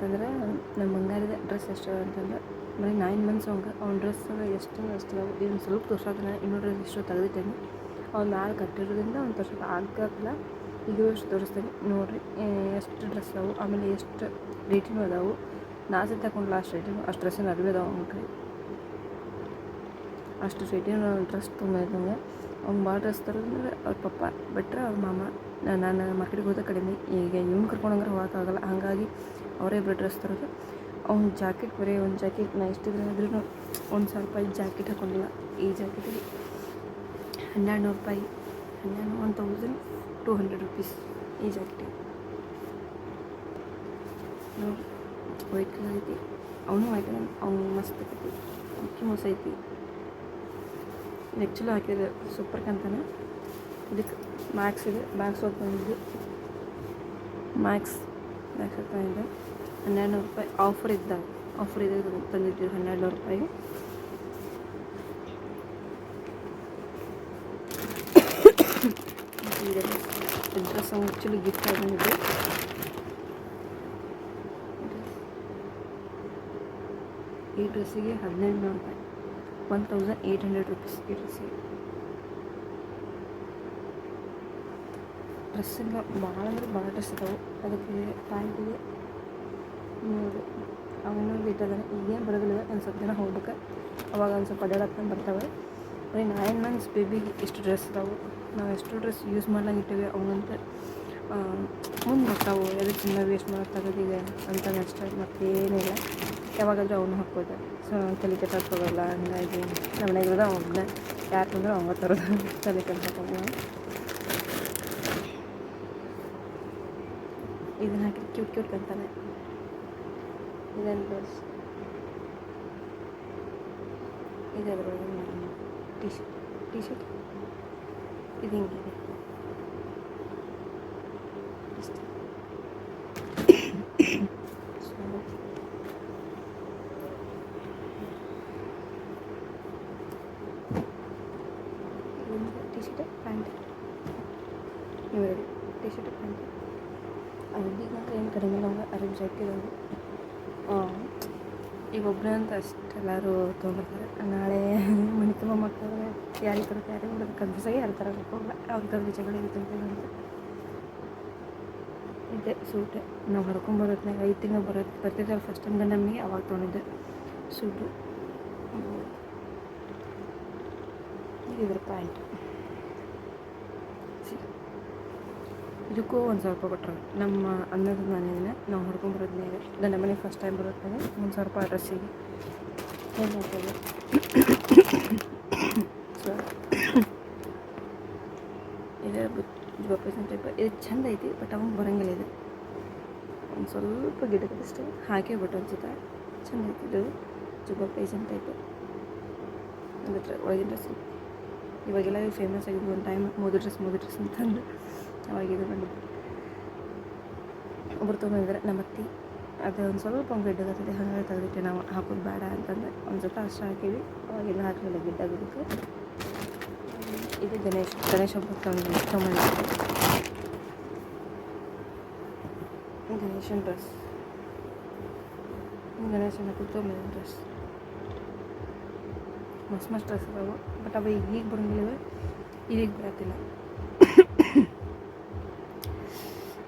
ಅಂತಂದ್ರೆ ನಮ್ಮ ಬಂಗಾರದ ಡ್ರೆಸ್ ಎಷ್ಟು ಅಂತಂದ್ರೆ ಬರೀ 9 ಮಂತ್ಸ್ ಅವ್ನ ಡ್ರೆಸ್ ಎಷ್ಟು ಅಷ್ಟು ಇನ್ನು ಸ್ವಲ್ಪ ತೋರ್ಸೋದನ್ನ ಇನ್ನೂ ಡ್ರೆಸ್ ಎಷ್ಟು ತೆಗೆದಿಟ್ಟೇನೆ ಅವ್ನು ಮ್ಯಾಲೆ ಕಟ್ಟಿರೋದ್ರಿಂದ ಅವ್ನು ತೋರ್ಸೋಕೆ ಆಗಲ್ಲ. ಈಗ ಎಷ್ಟು ತೋರಿಸ್ತೇನೆ ನೋಡಿರಿ ಎಷ್ಟು ಡ್ರೆಸ್ ಅದಾವು, ಆಮೇಲೆ ಎಷ್ಟು ರೇಟಿನೂ ಅದಾವು. ನಾ ಸಹ ತಗೊಂಡು ಲಾಸ್ಟ್ ರೇಟಿನೂ ಅಷ್ಟು ಡ್ರೆಸ್ಸಿನ ಅರಿವಿ ಅದಾವೆ ಅವ್ನ ಕೈ ಅಷ್ಟು ರೇಟಿನ ಡ್ರೆಸ್ ತುಂಬ ಇದ್ದಂಗೆ ಅವ್ನು ಭಾಳ ಡ್ರೆಸ್ ತರೋದಂದ್ರೆ ಅವ್ರ ಪಪ್ಪ ಬಿಟ್ಟರೆ ಅವ್ರ ಮಾಮ. ನಾನು ಮಾರ್ಕೆಟಿಗೆ ಹೋದ ಕಡಿಮೆ, ಈಗ ಇವ್ನು ಕರ್ಕೊಂಡಂದ್ರೆ ಹೋಗೋಕ್ಕಾಗಲ್ಲ, ಹಾಗಾಗಿ ಅವರೇ ಇಬ್ಬರು ಡ್ರೆಸ್ ತರೋದು. ಅವ್ನ ಜಾಕೆಟ್ ಬರೀ ಒಂದು ಜಾಕೆಟ್ ನಾ ಇಷ್ಟಿದ್ರೆ ಆದ್ರೂ ₹1,000 ಜಾಕೆಟ್ ಹಾಕೊಂಡಿಲ್ಲ. ಈ ಜಾಕೆಟಿಗೆ ₹1,200 ₹1,200 ಈ ಜಾಕೆಟಿಗೆ ನೋಡಿ. ವೈಟ್ ಕಲರ್ ಐತಿ, ಅವನು ವೈಟ್ ಕಲರ್, ಅವ್ನು ಮಸ್ತ್ ಐತಿ, ಅಕ್ಕಿ ಮೋಸ ಐತಿ. ಆ್ಯಕ್ಚುಲಿ ಹಾಕಿದ್ರೆ ಸೂಪರ್ ಕಂತಾನೆ. ಇದಕ್ಕೆ ಮ್ಯಾಕ್ಸ್ ಇದೆ, ಮ್ಯಾಕ್ಸ್ ಹೋಗ್ತಂದಿದ್ದು ಮ್ಯಾಕ್ಸ್ ಹೋಗ್ತಾಯಿದ್ದೆ ₹1,200 ಆಫರ್ ಇದ್ದಾಗ ತಂದಿದ್ದೀವಿ ₹1,200. ಡ್ರೆಸ್ ಆ್ಯಕ್ಚುಲಿ ಗಿಫ್ಟ್ ಆಗಿದ್ದು ಈ ಡ್ರೆಸ್ಸಿಗೆ ₹1,800 ₹1,800 ಈ ಡ್ರೆಸ್ಸಿಗೆ. ಡ್ರೆಸ್ಸಿಂದ ಭಾಳ ಅಂದ್ರೆ ಭಾಳ ಡ್ರೆಸ್ ಇದ್ದಾವೆ. ಅದಕ್ಕೆ ಪ್ಯಾಂಟಿಗೆ ಅವನು ಇಟ್ಟದಾನೆ. ಈಗೇನು ಬರೋದಿಲ್ಲ, ಒಂದು ಸ್ವಲ್ಪ ದಿನ ಹೋಗ್ಬೇಕು, ಅವಾಗ ಒಂದು ಸ್ವಲ್ಪ ಅಡ್ಡಾಡಕ್ಕೆ ಬರ್ತಾವೆ. ಬರೀ 9 ಮಂತ್ಸ್ ಬೇಬಿಗೆ ಇಷ್ಟು ಡ್ರೆಸ್ ಇದಾವೆ. ನಾವು ಎಷ್ಟು ಡ್ರೆಸ್ ಯೂಸ್ ಮಾಡ್ಲಾಗಿಟ್ಟಿವಿ ಅವನಂತ ಮುಂದೆ ಬರ್ತಾವೆ. ಎದಕ್ಕೆ ಸುಮ್ಮನೆ ವೇಸ್ಟ್ ಮಾಡೋಕ್ಕಾಗೋದಿದೆ ಅಂತ ಅಷ್ಟೇ, ಮತ್ತೇನಿಲ್ಲ. ಯಾವಾಗಾದರೂ ಅವನು ಹಾಕ್ಬೋದು, ಸೊ ತಲೆ ಕೆಟ್ಟಾಕೋಗಲ್ಲ. ಹಂಗಾಗಿ ನಮ್ಮ ಮನೆಗಿರೋದು ಅವನ್ನ ಯಾರು ಬಂದರೂ ಅವ ತರೋದು, ತಲೆ ಕೆಟ್ಟಾಕೋಲ್ಲ. ಇದನ್ನು ಹಾಕಿ ಕ್ಯೂಟ್ ಕಂತಾನೆ. ಇದನ್ನು ಡ್ರೆಸ್ ಇದೆ, ಅದರೊಳಗೆ ಟಿ ಶರ್ಟ್ ಇದು ಹಿಂಗಿದೆ. ಟಿ ಶರ್ಟ್ ಪ್ಯಾಂಟ್ ಇವೆರಡು, ಟಿ ಶರ್ಟ್ ಪ್ಯಾಂಟ್. ಅರಬಿಗೆ ಏನು ಕಡಿಮೆ ನಮ್ಗೆ ಅರಬಿ ಜಾಕೆಟ್ ಈಗ ಒಬ್ಬರೇ ಅಂತ ಅಷ್ಟೆಲ್ಲರೂ ತೊಗೊಂಡಿರ್ತಾರೆ. ನಾಳೆ ಮನೆ ತುಂಬ ಮಕ್ಕಳು ಯಾರಿಗೆ ತರುತ್ತೆ ಯಾರಿಗೆ ಬಿಡೋದು ಕನ್ಫ್ಯೂಸಾಗಿ ಯಾರು ತರೋಕ್ಕೆ ಹೋಗಲ್ಲ. ಅವ್ರ ಥರದ ಜಗಳ ಇರ್ತೈತೆ ಅಂತ ಇದೆ. ಸೂಟೆ ನಾವು ಹೊಡ್ಕೊಂಬರೋದ್ನಾಗ 5 ತಿಂಗಳು ಬರ್ತಿದ್ದಲ್ಲ ಫಸ್ಟ್ ಟೈಮ್ ನಮಗೆ ಅವಾಗ ತೊಗೊಂಡಿದ್ದೆ ಸೂಟು. ಇದ್ರ ಪ್ಯಾಂಟ್ ಇದಕ್ಕೂ ₹1,000 ಕೊಟ್ಟರು. ನಮ್ಮ ಅನ್ನದ ಮನೆಯೇ ನಾವು ಹೊಡ್ಕೊಂಬರೋದ್ನಾಗ ನನ್ನ ಮನೆಗೆ ಫಸ್ಟ್ ಟೈಮ್ ಬರೋದ್ನಾಗ ₹1,000 ಡ್ರೆಸ್ಸಿಗೆ ಏನು ಮಾಡ್ತೇವೆ. ಸೊ ಇದು ಜುಬ್ಬ ಟೈಪ್ ಇದು ಚೆಂದ ಐತಿ, ಬಟ್ ಅವ್ನು ಬರೋಂಗಿಲ್ಲ. ಇದು ಒಂದು ಸ್ವಲ್ಪ ಗಿಡಕ್ಕಷ್ಟೇ ಹಾಕೇ ಬಿಟ್ಟು ಅನ್ಸುತ್ತೆ. ಚೆಂದ ಐತಿ ಇದು ಜುಬ್ಬ ಪೈಜನ್ ಟೈಪ್. ಅಂದ್ರೆ ಒಳಗಿನ ಡ್ರೆಸ್ ಇವಾಗೆಲ್ಲ ಫೇಮಸ್ ಆಗಿದ್ದು. ಒಂದು ಟೈಮ್ ಮೋದಿ ಡ್ರೆಸ್ ಅಂತಂದು ಅವಾಗಿದು ಬಂದಿದ್ದು. ಒಬ್ರು ತೊಗೊಂಡಿದ್ದಾರೆ ನಮ್ಮ ಅತ್ತಿ. ಅದು ಒಂದು ಸ್ವಲ್ಪ ಗಿಡ್ಡಾಗತ್ತದೆ, ಹಾಗಾಗಿ ತೆಗೆದಿಟ್ಟೆ. ನಾವು ಹಾಕೋದು ಬೇಡ ಅಂತಂದ್ರೆ ಒಂದು ಸ್ವಲ್ಪ ಅಷ್ಟು ಹಾಕೀವಿ. ಅವಾಗೆಲ್ಲ ಹಾಕಲಿಲ್ಲ ಗಿಡ್ಡಾಗೋದಕ್ಕೆ. ಇದು ಗಣೇಶ ಹಬ್ಬಕ್ಕೆ ತೊಗೊಂಡಿದ್ದೆ ಗಣೇಶನ ಡ್ರೆಸ್. ಗಣೇಶನ ತೊಗೊಂಡಿದ್ದ ಡ್ರೆಸ್ ಮಸ್ತ್ ಡ್ರೆಸ್ ಅದಾವೆ, ಬಟ್ ಅವು ಈಗ ಬರೋಂಗಿಲ್ಲ, ಈಗ ಬರತ್ತಿಲ್ಲ.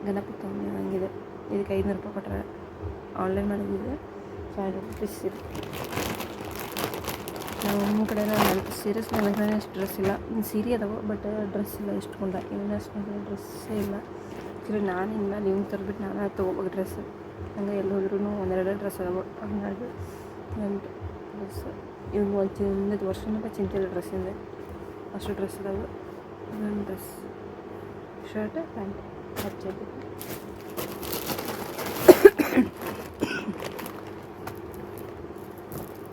ಗಣಪತಿ ತೊಗೊಂಡು ಹಂಗಿದೆ. ಇದಕ್ಕೆ ₹500 ಕೊಟ್ಟರೆ ಆನ್ಲೈನ್ ಮಾಡಿದ್ದಿದೆ. ₹500 ಇದೆ. ನಮ್ಮ ಕಡೆ ಸೀರಿಯಸ್ ನನಗೆ ಅಷ್ಟು ಡ್ರೆಸ್ ಇಲ್ಲ. ಸೀರೆ ಅದಾವೆ, ಬಟ್ ಡ್ರೆಸ್ ಇಲ್ಲ. ಎಷ್ಟು ಕೊಂಡ ಇನ್ನೂ ಅಷ್ಟು ಡ್ರೆಸ್ಸೇ ಇಲ್ಲ. ಸರಿ, ನಾನು ಇನ್ಮೇಲೆ ಇವ್ನು ತರ್ಬಿಟ್ಟು ನಾನು ತೊಗೋಬೇಕು ಡ್ರೆಸ್. ಹಂಗೆ ಎಲ್ಲಿ ಹೋದ್ರೂ 1-2 ಡ್ರೆಸ್ ಅದಾವೆ. ಹಂಗಾಗಿ ನನ್ನ ಡ್ರೆಸ್ ಇವ್ನು ಒಂದು ವರ್ಷದಿಂದ ಚಿಂತಿಲ್ಲ ಡ್ರೆಸ್ಸಿಂದ, ಅಷ್ಟು ಡ್ರೆಸ್ ಅದಾವೆ. ನನ್ನ ಡ್ರೆಸ್ ಶರ್ಟ್ ಪ್ಯಾಂಟ್ ಹಚ್ಚೋದು.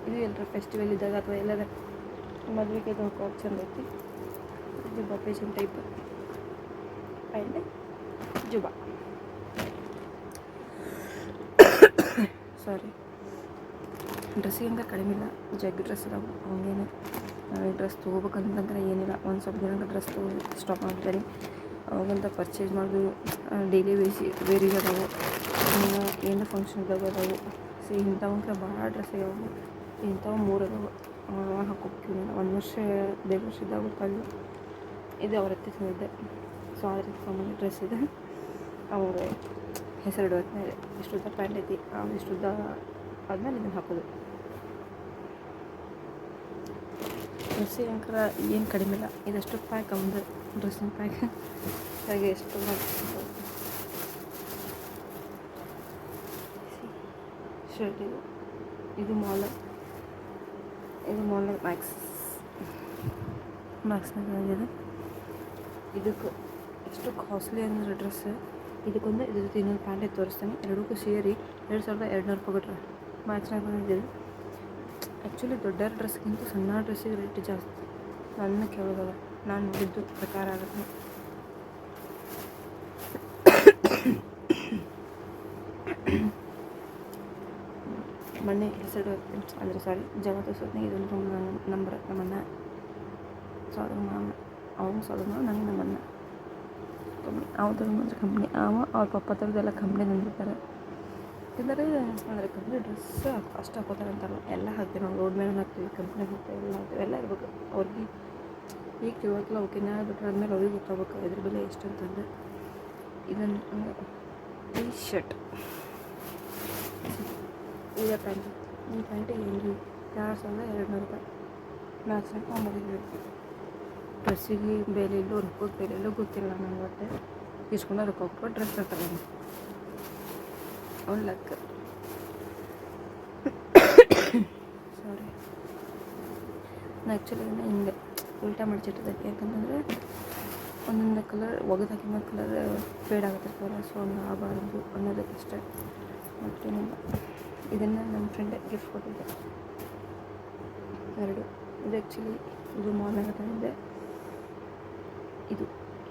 ಇದು ಎಲ್ಲರ ಫೆಸ್ಟಿವಲ್ ಇದ್ದಾಗ ಅಥವಾ ಎಲ್ಲರ ಮದುವೆಗೆ ತೊಗೊಳಕ್ಕೆ ಚಂದ ಐತಿ. ಜುಬ್ಬ ಪೇಷನ್ ಟೈಪ್ ಪ್ಯಾಂಟ್ ಜುಬ್ಬ. ಸಾರಿ, ಡ್ರೆಸ್ಸಿಗೆ ಹಂಗೆ ಕಡಿಮೆ ಇಲ್ಲ, ಜಗ್ಗಿ ಡ್ರೆಸ್ ಅದಾವೆ. ಹಂಗೇನೆ ನಾವು ಡ್ರೆಸ್ ತೊಗೋಬೇಕಂತಂದ್ರೆ ಏನಿಲ್ಲ, ಒಂದು ಸ್ವಲ್ಪ ದಿನ ಡ್ರೆಸ್ ಸ್ಟಾಪ್ ಮಾಡ್ತಾರೆ. ಅವಾಗಂತ ಪರ್ಚೇಸ್ ಮಾಡೋದು ಡೈಲಿ ವೇರಿಗೆ ಅದಾವೆ. ಏನು ಫಂಕ್ಷನ್ ಇದ್ದಾವೆ ಅದಾವು. ಇಂಥವಂಕ್ರೆ ಭಾಳ ಡ್ರೆಸ್ ಆಗ್ಯಾವ. ಇಂಥವು 3 ಅದಾವೆ. ಹಾಕೋಕ್ಕಿವಿ. 1 ವರ್ಷ 1.5 ವರ್ಷ ಇದ್ದಾಗ ಕಲ್ಲು ಇದು ಅವ್ರ ಹತ್ತಿ ತಂದಿದ್ದೆ. ಸೊ ಅದ್ರ ತೊಗೊಂಬಂದು ಡ್ರೆಸ್ ಇದೆ. ಅವ್ರ ಹೆಸರು ಇಡೋದ್ಮೇಲೆ ಇಷ್ಟು ಉದ್ದ ಪ್ಯಾಂಟ್ ಐತಿ, ಇಷ್ಟು ಉದ್ದ ಆದ್ಮೇಲೆ ಇದನ್ನು ಹಾಕೋದು. ಡ್ರೆಸ್ಸಿಗೆ ಅಂಕರ ಏನು ಕಡಿಮೆ ಇಲ್ಲ. ಇದಷ್ಟು ಪ್ಯಾಕ್ ಒಂದು ಡ್ರೆಸ್ಸಿನ ಪ್ಯಾಕ್ ಹಾಗೆ ಎಷ್ಟು ಶರ್ಟ್ ಇದು ಮಾಲ್ ಮ್ಯಾಕ್ಸ್ನಾಗಿದೆ. ಇದಕ್ಕೆ ಎಷ್ಟು ಕಾಸ್ಟ್ಲಿ ಅಂದರೆ ಡ್ರೆಸ್. ಇದಕ್ಕೊಂದು ಇದ್ರ ಜೊತೆ ಇನ್ನೊಂದು ಪ್ಯಾಂಟ್ ತೋರಿಸ್ತೀನಿ. ಎರಡಕ್ಕೂ ಸೇರಿ 2200 ರೂಪಾಯಿ ಕೊಟ್ರೆ ಮ್ಯಾಕ್ಸ್ನಾಗ ಬಂದಿದ್ದು. ಆ್ಯಕ್ಚುಲಿ ದೊಡ್ಡ ಡ್ರೆಸ್ಗಿಂತ ಸಣ್ಣ ಡ್ರೆಸ್ಸಿಗೆ ರೇಟ್ ಜಾಸ್ತಿ. ನನ್ನ ಕೇಳೋದಲ್ಲ, ನಾನು ನೋಡಿದ್ದು ಪ್ರಕಾರ ಆಗುತ್ತೆ. ಮೊನ್ನೆ ಹೆಸರು ಅಂದರೆ ಜಗ ತೋರಿಸೋದ್ನಾಗ ಇದೊಂದು ನಂಬರ್ ನಮ್ಮಣ್ಣ ಸಾಧನ ಅವನು ಸಾಧನ ನನಗೆ ನಮ್ಮಣ್ಣ ಅವ್ರದ್ದು ಕಂಪ್ನಿ ಅವ್ರ ಪಪ್ಪ ಥರದ್ದೆಲ್ಲ ಕಂಪ್ನಿ ತಂದಿರ್ತಾರೆ. ಯಾಕಂದರೆ ಅಂದರೆ ಕಂಪ್ನಿ ಡ್ರೆಸ್ ಅಷ್ಟು ಹಾಕೋತಾರೆ ಅಂತಾರಲ್ಲ, ಎಲ್ಲ ಹಾಕ್ತೀವಿ ನಾವು. ರೋಡ್ ಮೇಲೆ ಹಾಕ್ತೀವಿ, ಕಂಪ್ನಿಗೆ ಹೋಗ್ತೀವಿ, ಎಲ್ಲ ಹಾಕ್ತೀವಿ, ಎಲ್ಲ ಇರ್ಬೇಕು ಅವ್ರಿಗೆ. ಈಗ ತಿಳ್ಬೇಕಲ್ಲ, ಓಕೆ ನಾ ಬಿಟ್ಟರೆ ಆದಮೇಲೆ ಅವ್ರಿಗೆ ಗೊತ್ತಾಗ್ಬೇಕು ಇದ್ರ ಬೆಲೆ ಎಷ್ಟು ಅಂತಂದು. ಇದನ್ನು ಟೀ ಶರ್ಟ್ ಈಗ ಪ್ಯಾಂಟ್. ಈ ಪ್ಯಾಂಟಿಗೆ ಏನು 2200 ರೂಪಾಯಿ ಮ್ಯಾಕ್ಸ್ನಾಗ ತೊಗೊಂಡಿದ್ವಿ. ಡ್ರೆಸ್ಸಿಗೆ ಬೆಲೆ ಇಲ್ಲೋ ರೊಕ್ಕದ ಬೆಲೆ ಇಲ್ಲೋ ಗೊತ್ತಿಲ್ಲ ನನಗೆ. ಒಟ್ಟೆ ಇಸ್ಕೊಂಡು ರೊಕ್ಕ ಕೊಟ್ಟು ಡ್ರೆಸ್ ತರ್ತಾರೆ. ಅವ್ನು ಲಕ್. ಸಾರಿ, ನಾನು ಆ್ಯಕ್ಚುಲಿ ಹಿಂಗೆ ಉಲ್ಟಾ ಮಾಡಿಸಿಟ್ಟಿದ್ದೆ. ಯಾಕಂತಂದರೆ ಒಂದೊಂದು ಕಲರ್ ಒಗೆದು ಹಾಕಿದ ಕಲರ್ ಫೇಡ್ ಆಗುತ್ತಿರ್ತಾವಲ್ಲ, ಸೊ ಹಂಗೆ ಆಗಬಾರ್ದು ಅನ್ನೋದಕ್ಕಷ್ಟೇ, ಮತ್ತೇನಿಲ್ಲ. ಇದನ್ನು ನಮ್ಮ ಫ್ರೆಂಡ್ ಗಿಫ್ಟ್ ಕೊಟ್ಟಿದ್ದೆ 2. ಇದು ಆ್ಯಕ್ಚುಲಿ ಇದು ಮಾಲ್ನಾಗ ತಂದಿದ್ದೆ. ಇದು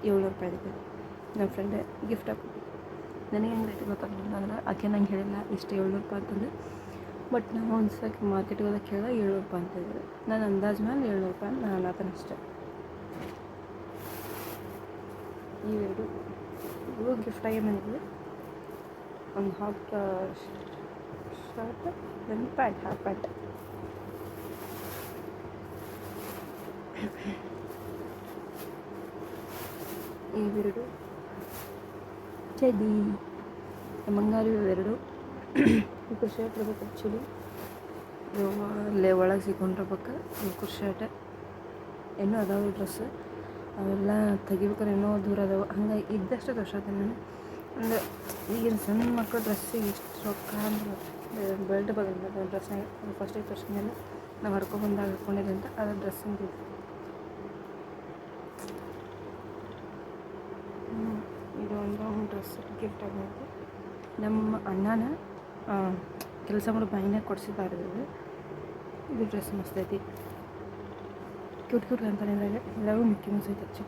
700 ರೂಪಾಯಿದೆ. ನನ್ನ ಫ್ರೆಂಡ್ ಗಿಫ್ಟ್ ಹಾಕಿ ನನಗೆ ಹೆಂಗೆ ರೇಟ್ ಗೊತ್ತಾಗಲಿಲ್ಲ ಅಂದ್ರೆ ಆಕೆ ನಂಗೆ ಹೇಳಿಲ್ಲ ಇಷ್ಟು 700 ರೂಪಾಯಿ ಅಂತಂದು. ಬಟ್ ನಾವು ಒಂದು ಸಲ ಮಾರ್ಕೆಟ್ಗೆ ಹೋದಾಗ ಕೇಳಿದಾಗ 700 ರೂಪಾಯಿ ಅಂತಿದ್ರು. ನಾನು ಅಂದಾಜು ಮೇಲೆ 700 ರೂಪಾಯಿ ನಾನು ಆತನಷ್ಟೆ. ಇವೆರಡು ಇವು ಗಿಫ್ಟಾಗಿ ಬಂದಿದ್ವಿ. ಒಂದು ಹಾಫ್ ಶರ್ಟ್, ಒಂದು ಪ್ಯಾಂಟ್, ಹಾಫ್ ಪ್ಯಾಂಟ್. ಇವೆರಡು ಚಡ್ಡಿ ಮಂಗಾರಿ. ಇವೆರಡು ಇವ್ರು ಶರ್ಟ್ ಇರ್ಬೇಕು. ಆ್ಯಕ್ಚುಲಿ ಅಲ್ಲೇ ಒಳಗೆ ಸಿಕ್ಕೊಂಡಿರ್ಬೇಕು ಇವ್ರು ಶರ್ಟ್. ಇನ್ನೂ ಅದಾವೆ ಡ್ರೆಸ್, ಅವೆಲ್ಲ ತೆಗಿಬೇಕಾದ್ರೆ ಇನ್ನೂ ದೂರ ಅದಾವೆ. ಹಂಗಾಗಿ ಇದ್ದಷ್ಟು ತೋರ್ಸತ್ತೆ ನಾನು. ಅಂದರೆ ಈಗಿನ ಸಣ್ಣ ಮಕ್ಕಳು ಡ್ರೆಸ್ಸಿಗೆ ಎಷ್ಟು ರೊಕ್ಕ ಅಂದ್ರೆ ಬೆಲ್ಟ್ ಬಂದ ಡ್ರೆಸ್ನಾಗ ಫಸ್ಟಿಗೆ ತೋರಿಸಿದ್ಮೇಲೆ ನಾವು ಹರ್ಕೊಬಂದಾಗ ಹಾಕ್ಕೊಂಡಿದ್ದೆ ಅಂತ ಅದು ಡ್ರೆಸ್ಸಿಂದು. ಇದು ಒಂದು ಡ್ರೆಸ್ ಗಿಫ್ಟ್ ಆಗಿತ್ತು. ನಮ್ಮ ಅಣ್ಣನ ಕೆಲಸ ಮಾಡೋ ಬಾಯಿನಾಗ ಕೊಡಿಸಿದ್ದಾರೆ. ಇದು ಡ್ರೆಸ್ ಮಸ್ತ್ ಐತಿ, ಕ್ಯೂಟ್ ಅಂತಾನೆ. ಇದ್ರಾಗ ಎಲ್ಲವೂ ಮಿಕ್ಕಿ ಮೌಸ್ ಐತೆ. ಹೆಚ್ಚು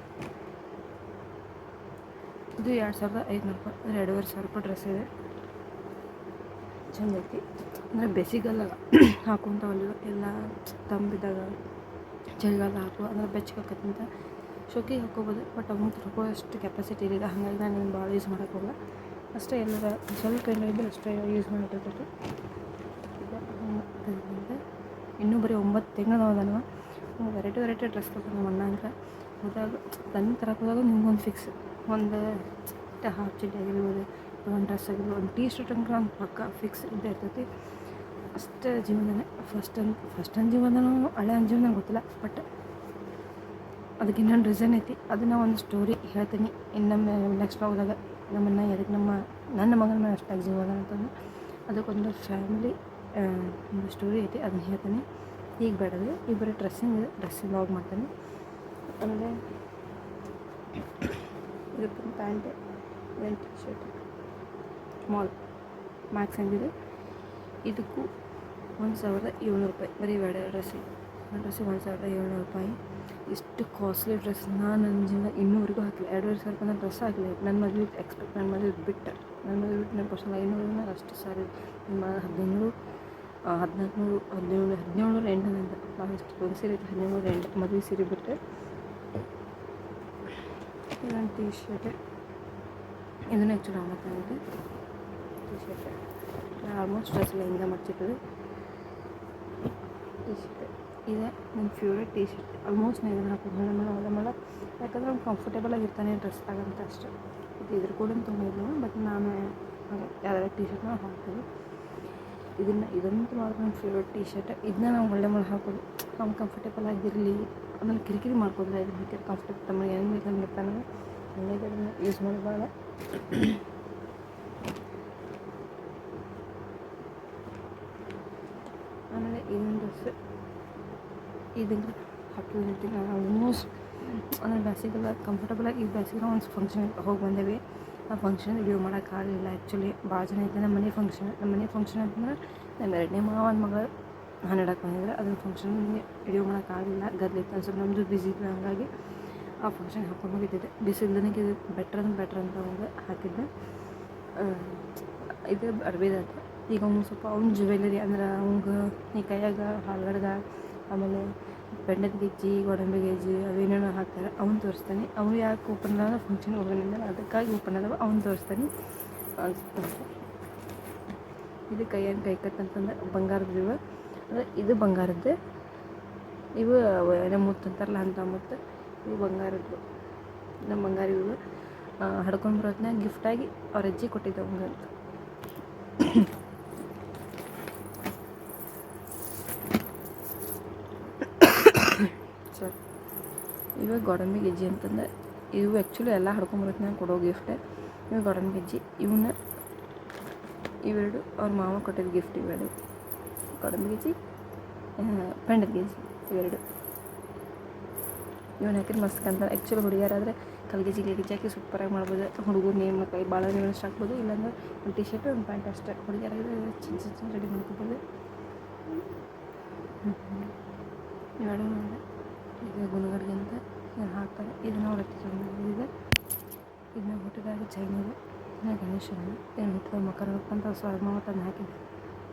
ಇದು 2500 ರೂಪಾಯಿ, ಅಂದರೆ 2500 ರೂಪಾಯಿ ಡ್ರೆಸ್ ಇದೆ. ಚಂದ ಐತಿ. ಅಂದರೆ ಬೇಸಿಗಲ್ಲ ಹಾಕೊಂತವಲ್ಲ, ಎಲ್ಲ ತಂಬಿದ್ದಾಗ ಚಳಿಗಾಲ ಹಾಕೋ ಅಂದರೆ ಬೆಚ್ಚಗಾಕತ್ತಂತ ಶೋಕಿಗೆ ಹಾಕೋಬೋದು. ಬಟ್ ಅವ್ನು ಹಾಕೋಷ್ಟು ಕೆಪಾಸಿಟಿ ಇರಲಿಲ್ಲ, ಹಾಗಾಗಿ ನಾನು ಭಾಳ ಯೂಸ್ ಮಾಡೋಕ್ಕೋಗಲ್ಲ. ಅಷ್ಟೇ ಎಲ್ಲರ ಸ್ವಲ್ಪ ಏನಿದೆ ಅಷ್ಟೇ ಯೂಸ್ ಮಾಡಿರ್ತೈತೆ. ಇನ್ನೂ ಬರೀ 9 ತಿಂಗಳು ಅದಾನವ. ವೆರೈಟಿ ಡ್ರೆಸ್ ಕೊಡ್ತಾನೆ ನಮ್ಮ ಅಣ್ಣ ಅಂತ ಹೋದಾಗ. ತಂದು ತರಕ್ಕೆ ಹೋದಾಗ ನಿಮ್ಗೊಂದು ಫಿಕ್ಸ್ ಒಂದು ಹಾಫ್ ಚಡ್ಡಿ ಆಗಿರ್ಬೋದು, ಒಂದು ಡ್ರೆಸ್ ಆಗಿರ್ಬೋದು, ಒಂದು ಟೀ ಶರ್ಟ್ ಅಂದ್ರೆ ಒಂದು ಪಕ್ಕ ಫಿಕ್ಸ್ ಇದ್ದೇ ಇರ್ತೈತಿ. ಅಷ್ಟೇ ಜೀವನನೇ. ಫಸ್ಟ್ ಜೀವನನೂ ಹಳೆ ಜೀವನ ಗೊತ್ತಿಲ್ಲ, ಬಟ್ ಅದಕ್ಕೆ ಇನ್ನೊಂದು ರೀಸನ್ ಐತಿ. ಅದನ್ನು ಒಂದು ಸ್ಟೋರಿ ಹೇಳ್ತೀನಿ ಇನ್ನೊಮ್ಮೆ ನೆಕ್ಸ್ಟ್ ಹೋದಾಗ. ನಮ್ಮನ್ನು ಎದಕ್ಕೆ ನನ್ನ ಮಗನ ಮೇಲೆ ಅಷ್ಟಾಗಿ ಜೀವನ ಅಂತಂದು ಅದಕ್ಕೊಂದು ಫ್ಯಾಮಿಲಿ ಒಂದು ಸ್ಟೋರಿ ಐತಿ, ಅದನ್ನು ಹೇಳ್ತೀನಿ. ಈಗ ಬೇಡದು ಈಗ ಬರೀ ಡ್ರೆಸ್ಸಿಂಗ್ ಲಾಗ್ ಮಾಡ್ತೀನಿ. ಆಮೇಲೆ ಇದಕ್ಕೊಂದು ಪ್ಯಾಂಟ್, ಒಂದು ಟಿ ಶರ್ಟ್ ಮಾಲ್ ಮ್ಯಾಕ್ಸ್ ಅಂದಿದೆ. ಇದಕ್ಕೂ 1700 ರೂಪಾಯಿ ಬರೀ ಡ್ರೆಸ್ಸಿಗೆ 1700 ರೂಪಾಯಿ. ಇಷ್ಟು ಕಾಸ್ಟ್ಲಿ ಡ್ರೆಸ್ ನಾನು ನನ್ನ ಜೀವನ ಇನ್ನೂವರೆಗೂ ಹಾಕಿಲ್ಲ. 2500 ರೂಪಾಯಿ ಡ್ರೆಸ್ ಹಾಕಿಲ್ಲ. ನನ್ನ ಮದುವೆ ನನ್ನ ಮದುವೆ ಬಿಟ್ಟು ನನ್ನ ಪರ್ಸನಲ್ 500 ಅಷ್ಟು ಸಾರಿ. 1500 1400 1700 ಎಂಟು ಅಂತ ನಾವು ಎಷ್ಟು ಒಂದು ಸೀರೆ 1700 ಎಂಟು ಮದುವೆ ಸೀರೆ ಬಿಟ್ಟರೆ. ಇದೊಂದು ಟಿ ಶರ್ಟ್, ಇದನ್ನು ಆ್ಯಕ್ಚುಲಿ ಅಮ್ಮ ತಂದಿದೆ. ಟಿ ಶರ್ಟ್ ನಾನು ಆಲ್ಮೋಸ್ಟ್ ಡ್ರೆಸ್ ಎಲ್ಲ ಹಿಂಗೆ ಮಾಡ್ತಿರೋದು. ಟಿ ಶರ್ಟ್ ಇದೆ ನನ್ನ ಫೇವ್ರೇಟ್ ಟಿ ಶರ್ಟ್. ಆಲ್ಮೋಸ್ಟ್ ನಾನು ಇದನ್ನು ಹಾಕೋದು ಹೊಲ ಯಾಕಂದ್ರೆ ಅವ್ನು ಕಂಫರ್ಟೇಬಲ್ ಆಗಿರ್ತಾನೆ ಡ್ರೆಸ್ದಾಗಂತ ಅಷ್ಟೆ. ಮತ್ತು ಇದ್ರ ಕೂಡ ತೊಗೊಂಡಿದ್ದು, ಬಟ್ ನಾನು ಯಾವ್ದಾರ ಟಿ ಶರ್ಟ್ನ ಹಾಕ್ತೀನಿ. ಇದಂತೂ ಮಾತ್ರ ನನ್ನ ಫೇವ್ರೇಟ್ ಟಿ ಶರ್ಟ್. ಇದನ್ನ ನಾವು ಒಳ್ಳೆ ಹಾಕೋದು, ಅವ್ನು ಕಂಫರ್ಟೇಬಲ್ ಆಗಿರಲಿ, ಆಮೇಲೆ ಕಿರಿಕಿರಿ ಮಾಡ್ಕೋದಿಲ್ಲ. ಇದು ಬೇಕಿದ್ರೆ ಕಂಫರ್ಟೇಬಲ್ ತಮಗೆ ಹೆಂಗೆ ಬೇಕು ಹಂಗೆ ಇರ್ತಾನೆ, ಹಂಗಾಗಿ ಅದನ್ನು ಯೂಸ್ ಮಾಡೋದು. ಆಮೇಲೆ ಇನ್ನೊಂದು ಡ್ರೆಸ್ ಇದನ್ನು ಹಾಕಿರ್ತೀನಿ ನಾನು ಆಲ್ಮೋಸ್ಟ್. ಅಂದರೆ ಬೇಸಿಗೆಲ್ಲ ಕಂಫರ್ಟಬಲಾಗಿ ಈ ಬೇಸಿಗೆ ಒಂದು ಫಂಕ್ಷನ್ ಹೋಗಿ ಬಂದೇವಿ. ಆ ಫಂಕ್ಷನ್ ವಿಡಿಯೋ ಮಾಡೋಕ್ಕಾಗಲಿಲ್ಲ. ಆ್ಯಕ್ಚುಲಿ ಭಾಳ ಜನ ಇದ್ದೆ. ನಮ್ಮ ಮನೆ ಫಂಕ್ಷನ್ ಅಂತಂದ್ರೆ ನಮ್ಮ ಎರಡನೇ ಮಾವನ ಮಗಳು ಹನ್ನೆರಡಕ್ಕೆ ಬಂದಿದ್ರೆ ಅದನ್ನ ಫಂಕ್ಷನ್ಗೆ ವಿಡಿಯೋ ಮಾಡೋಕ್ಕಾಗಲಿಲ್ಲ. ಗದ್ದಲಿತ್ತು ಸ್ವಲ್ಪ ನಮ್ಮದು ಬ್ಯುಸಿ ಇತ್ತು, ಹಾಗಾಗಿ ಆ ಫಂಕ್ಷನ್ ಹಾಕೊಂಡು ಹೋಗಿದ್ದಿದ್ದೆ. ಬಿಸಿಲ್ದನಿಗೆ ಇದು ಬೆಟ್ರ್ ಅಂತ ಅವಾಗ ಹಾಕಿದ್ದೆ. ಇದು ಅರ್ಬಿದಾಯ್ತು. ಈಗ ಅವ್ನು ಸ್ವಲ್ಪ ಅವ್ನ ಜ್ಯುವೆಲರಿ ಅಂದ್ರೆ ಅವಂಗೆ ಈ ಕೈಯಾಗ ಹಾಲ್ಗಡ್ಗ, ಆಮೇಲೆ ಬೆಂಡದ ಗೆಜ್ಜೆ, ಗೋಡಂಬಿ ಗೆಜ್ಜೆ ಅವೇನೇನೋ ಹಾಕ್ತಾರೆ. ಅವ್ನು ತೋರಿಸ್ತಾನೆ. ಅವನು ಯಾಕೆ ಓಪನ್ ಅದಾವ ಫಂಕ್ಷನ್ಗೆ ಹೋಗೋದ್ರಿಂದ ಅದಕ್ಕಾಗಿ ಓಪನ್ ಅದಾವ, ಅವ್ನು ತೋರಿಸ್ತಾನೆ ಅನ್ಸುತ್ತೆ. ಇದು ಕೈ ಕಟ್ಟಂತಂದ್ರೆ ಬಂಗಾರದ ಇವು, ಅಂದರೆ ಇದು ಬಂಗಾರದ್ದು. ಇವು ನಮ್ಮ ಮುತ್ತು ಅಂತಾರಲ್ಲ ಅಂತ ಮುತ್ತು, ಇವು ಬಂಗಾರದ್ದು. ನಮ್ಮ ಬಂಗಾರ ಇವು ಹಡ್ಕೊಂಡು ಬರೋದನ್ನ ಗಿಫ್ಟಾಗಿ ಅವ್ರ ಅಜ್ಜಿ ಕೊಟ್ಟಿದ್ದೆ ಅವಂಗಂತ. ಸರಿ, ಇವಾಗ ಗೋಡಂಬಿ ಗೆಜ್ಜೆ ಅಂತಂದ್ರೆ ಇವು ಆ್ಯಕ್ಚುಲಿ ಎಲ್ಲ ಹಡ್ಕೊಂಬರೋದನ್ನ ಕೊಡೋ ಗಿಫ್ಟೇ. ಇವು ಗೋಡಂಬಿ ಗೆಜ್ಜೆ, ಇವೆರಡು ಅವ್ರ ಮಾವ ಕೊಟ್ಟಿದ್ದು ಗಿಫ್ಟ್. ಇವೆರಡು ಗೋಡಂಬಿ ಗೆಜ್ಜೆ, ಪೆಂಡದ ಗೆಜ್ಜೆ, ಇವೆರಡು. ಇವನು ಹಾಕಿದ್ರೆ ಮಸ್ತ್ ಅಂತಾರೆ. ಆ್ಯಕ್ಚುಲಿ ಹುಡುಗಿಯರಾದರೆ ಕಲ್ಗೆಜ್ಜೆ ಹಾಕಿ ಸೂಪರಾಗಿ ಮಾಡ್ಬೋದು. ಹುಡುಗರು ನೇಮ್ ಕೈ ಭಾಳ ನೇಮ್ ಅಷ್ಟು ಹಾಕ್ಬೋದು, ಇಲ್ಲಾಂದ್ರೆ ಒಂದು ಟಿ ಶರ್ಟ್ ಒಂದು ಪ್ಯಾಂಟ್ ಅಷ್ಟೇ. ಹುಡುಗಿಯರಾಗಿದ್ರೆ ಚಿನ್ನ ರೆಡಿ ಮಾಡ್ಕೊಬೋದು. ಇವೆರಡು ನೋಡಿ ಈಗ ಗುಣಗಡ್ಗೆ ಅಂತ ಏನು ಹಾಕ್ತಾರೆ. ಇದನ್ನು ಹೊರತಿ ಇದೆ. ಇದನ್ನ ಹುಟ್ಟಿದಾಗ ಚೈನಿದೆ. ಇದನ್ನ ಗಣೇಶನ ಏನು ಹುಟ್ಟಿದ ಮಕರ ಅಂತ ಸ್ವರ್ಮವತ್ತನ್ನು ಹಾಕಿದ್ದೆ.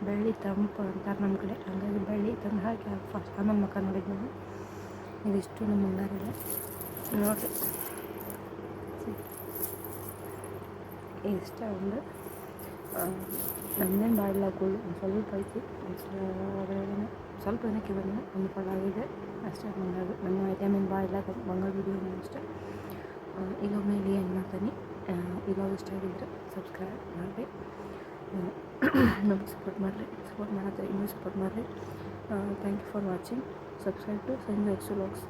ಬೆಳ್ಳಿ ತಂಪು ಅಂತಾರೆ ನಮ್ಮ ಕಡೆ, ಹಾಗಾಗಿ ಬೆಳ್ಳಿ ತಂದು ಹಾಕಿ ಫಸ್ಟ್ ಆಮೇಲೆ ಮಕ ನೋಡಿದ್ದು ನಾನು. ಇದಿಷ್ಟು ನಮ್ಮ ಬಂಗಾರಿದೆ ನೋಡಿರಿ. ಇಷ್ಟ ಒಂದು ನಮ್ಮದೇನು ಬಾಡಿಲ್ಲ, ಗೋಲ್ಡ್ ಒಂದು ಸ್ವಲ್ಪ ಐತಿ, ಅದರೊಳಗೆ ಸ್ವಲ್ಪ ಏನಕ್ಕೆ ಬಂದಿಲ್ಲ, ಒಂದು ಪಡಾಗಿದೆ ಅಷ್ಟೇ. ಬಂಗಾರ ನಮ್ಮ ಐಟಮೇನು ಬಾಡಿಲ್ಲ, ಬಂಗಾರ ವಿಡಿಯೋ ಅಷ್ಟೇ. ಈಗ ಒಮ್ಮೆ ಏನು ಮಾಡ್ತಾನೆ. ಈಗ ಇಷ್ಟ ಆಗಿದ್ರೆ ಸಬ್ಸ್ಕ್ರೈಬ್ ಮಾಡಿರಿ, ನಮಗೆ ಸಪೋರ್ಟ್ ಮಾಡತ್ತಾರೆ, ಇನ್ನೂ ಸಪೋರ್ಟ್ ಮಾಡಿರಿ. Thank you for watching. Subscribe to Sanju X vlogs.